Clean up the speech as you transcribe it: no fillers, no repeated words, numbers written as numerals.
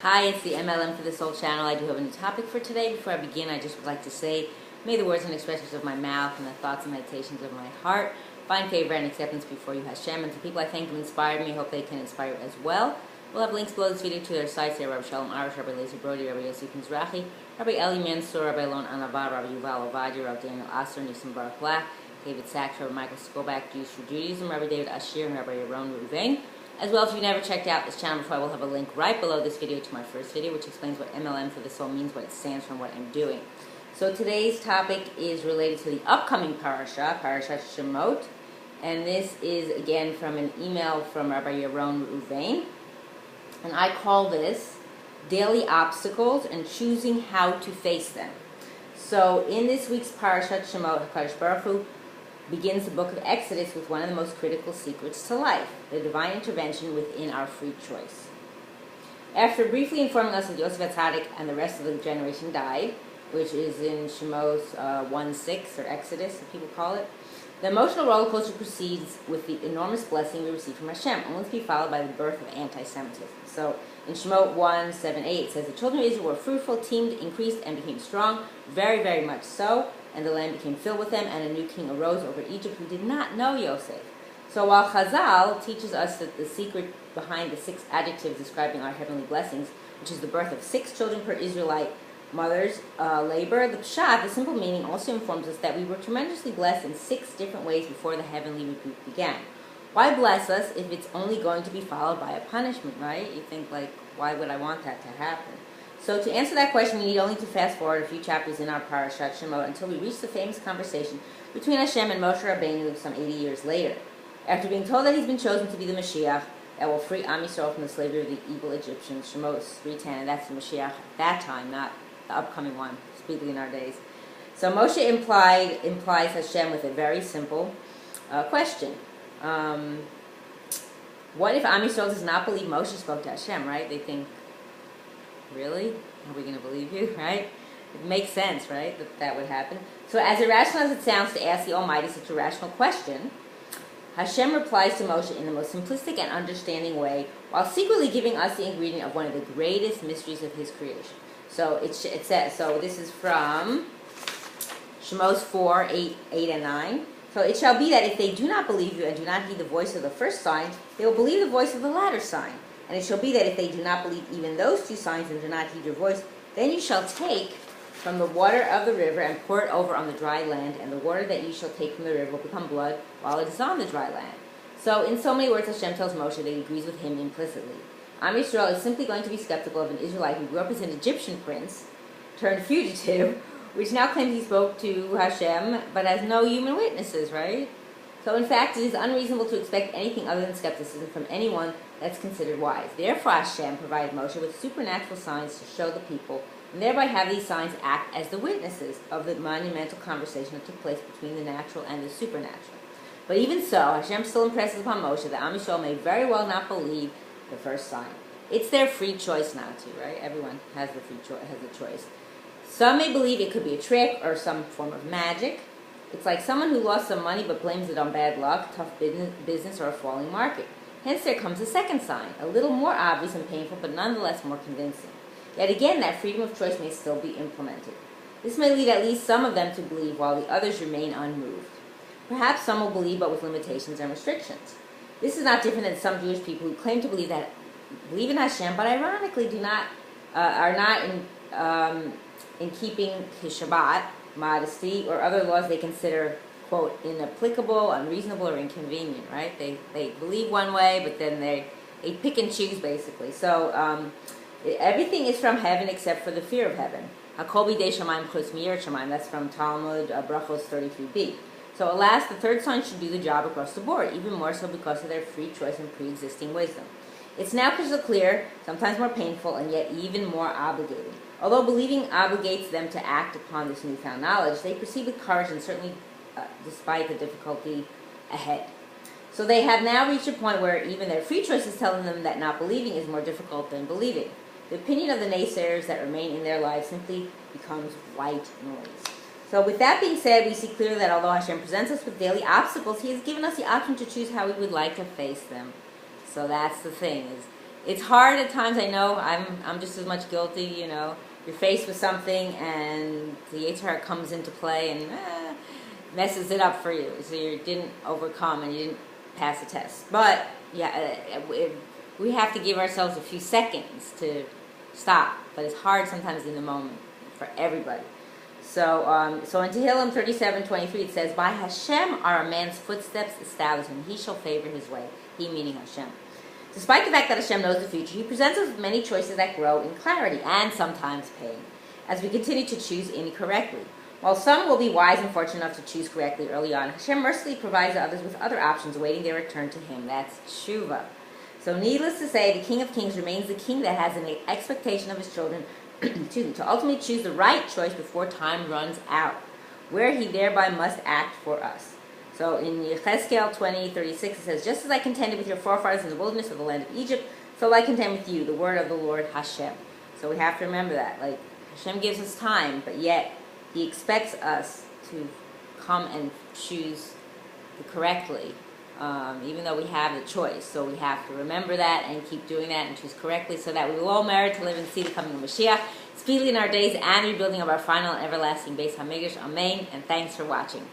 Hi, it's the M.L.M for the Soul channel. I do have a new topic for today. Before I begin, I just would like to say, may the words and expressions of my mouth and the thoughts and meditations of my heart find favor and acceptance before you, Hashem. And to people I think have inspired me, hope they can inspire you as well. We'll have links below this video to their sites. There, Rabbi Shalom Arush, Rabbi Lazy Brody, Rabbi Yosef Mizrahi, Rabbi Eli Mansour, Rabbi Lon Anava, Rabbi Yuval Ovadia, Rav Daniel Asore, Nisim Baruch Black, David Sachs, Rabbi Michael Skobach, Jews for Judaism, Rabbi David Asher, and Rabbi Yaron Ruvain. As well, if you've never checked out this channel before, I will have a link right below this video to my first video, which explains what M.L.M for the Soul means, what it stands for, and what I'm doing. So today's topic is related to the upcoming parasha, Parashat Shemot, and this is again from an email from Rabbi Yaron Ruvain, and I call this Daily Obstacles and Choosing How to Face Them. So in this week's Parashat Shemot, HaKadosh Baruch Hu begins the book of Exodus with one of the most critical secrets to life, the divine intervention within our free choice. After briefly informing us that Yosef Atzadik and the rest of the generation died, which is in Shemos 1:6, or Exodus, as people call it, the emotional roller coaster proceeds with the enormous blessing we receive from Hashem, only to be followed by the birth of anti-Semitism. So in Shemot 1:7-8, it says, the children of Israel were fruitful, teemed, increased, and became strong, very, very much so. And the land became filled with them, and a new king arose over Egypt who did not know Yosef. So while Chazal teaches us that the secret behind the 6 adjectives describing our heavenly blessings, which is the birth of 6 children per Israelite mother's labor, the Pshat, the simple meaning, also informs us that we were tremendously blessed in 6 different ways before the heavenly rebuke began. Why bless us if it's only going to be followed by a punishment, right? You think, like, why would I want that to happen? So to answer that question, we need only to fast forward a few chapters in our Parashat Shemot until we reach the famous conversation between Hashem and Moshe Rabbeinu some 80 years later. After being told that he's been chosen to be the Mashiach that will free Am Yisrael from the slavery of the evil Egyptians, Shemot 3:10, and that's the Mashiach at that time, not the upcoming one, speedily in our days. So Moshe implies Hashem with a very simple question. What if Am Yisrael does not believe Moshe spoke to Hashem, right? They think, really? Are we going to believe you, right? It makes sense, right, that would happen. So as irrational as it sounds to ask the Almighty such a rational question, Hashem replies to Moshe in the most simplistic and understanding way, while secretly giving us the ingredient of one of the greatest mysteries of his creation. So it says, so this is from Shemos 4:8-9. So it shall be that if they do not believe you and do not heed the voice of the first sign, they will believe the voice of the latter sign. And it shall be that if they do not believe even those 2 signs and do not heed your voice, then you shall take from the water of the river and pour it over on the dry land, and the water that you shall take from the river will become blood while it is on the dry land. So in so many words, Hashem tells Moshe that he agrees with him implicitly. Am Yisrael is simply going to be skeptical of an Israelite who grew up as an Egyptian prince, turned fugitive, which now claims he spoke to Hashem, but has no human witnesses, right? So in fact, it is unreasonable to expect anything other than skepticism from anyone that's considered wise. Therefore, Hashem provided Moshe with supernatural signs to show the people, and thereby have these signs act as the witnesses of the monumental conversation that took place between the natural and the supernatural. But even so, Hashem still impresses upon Moshe that Am Yisrael may very well not believe the first sign. It's their free choice not to, right? Everyone has the choice. Some may believe it could be a trick or some form of magic. It's like someone who lost some money but blames it on bad luck, tough business, or a falling market. Hence there comes a second sign, a little more obvious and painful, but nonetheless more convincing. Yet again, that freedom of choice may still be implemented. This may lead at least some of them to believe, while the others remain unmoved. Perhaps some will believe, but with limitations and restrictions. This is not different than some Jewish people who claim to believe in Hashem, but ironically are not in keeping his Shabbat, modesty, or other laws they consider, quote, inapplicable, unreasonable, or inconvenient, right? They believe one way, but then they pick and choose, basically. So everything is from heaven except for the fear of heaven. Hakol b'dei shamayim chutz miyirat shamayim. That's from Talmud Brachos 33b. So alas, the third sign should do the job across the board, even more so because of their free choice and pre-existing wisdom. It's now crystal clear, sometimes more painful, and yet even more obligating. Although believing obligates them to act upon this newfound knowledge, they proceed with courage and certainly despite the difficulty ahead. So they have now reached a point where even their free choice is telling them that not believing is more difficult than believing. The opinion of the naysayers that remain in their lives simply becomes white noise. So with that being said, we see clearly that although Hashem presents us with daily obstacles, he has given us the option to choose how we would like to face them. So that's the thing, is it's hard at times. I know I'm just as much guilty. You know, you're faced with something and the Yetzer Hara comes into play and messes it up for you. So you didn't overcome and you didn't pass the test. But yeah, we have to give ourselves a few seconds to stop. But it's hard sometimes in the moment for everybody. So in Tehillim 37:23 it says, "By Hashem are a man's footsteps established, and he shall favor his way." He meaning Hashem. Despite the fact that Hashem knows the future, He presents us with many choices that grow in clarity and sometimes pain, as we continue to choose incorrectly. While some will be wise and fortunate enough to choose correctly early on, Hashem mercifully provides others with other options awaiting their return to Him. That's tshuva. So needless to say, the King of Kings remains the King that has an expectation of His children to ultimately choose the right choice before time runs out, where He thereby must act for us. So in Yechezkel 20:36 it says, "Just as I contended with your forefathers in the wilderness of the land of Egypt, so I contend with you, the word of the Lord Hashem." So we have to remember that. Like, Hashem gives us time, but yet He expects us to come and choose correctly, even though we have the choice. So we have to remember that and keep doing that and choose correctly, so that we will all merit to live and see the coming of Mashiach, speedily in our days, and rebuilding of our final and everlasting Beis HaMikdash. Amen, and thanks for watching.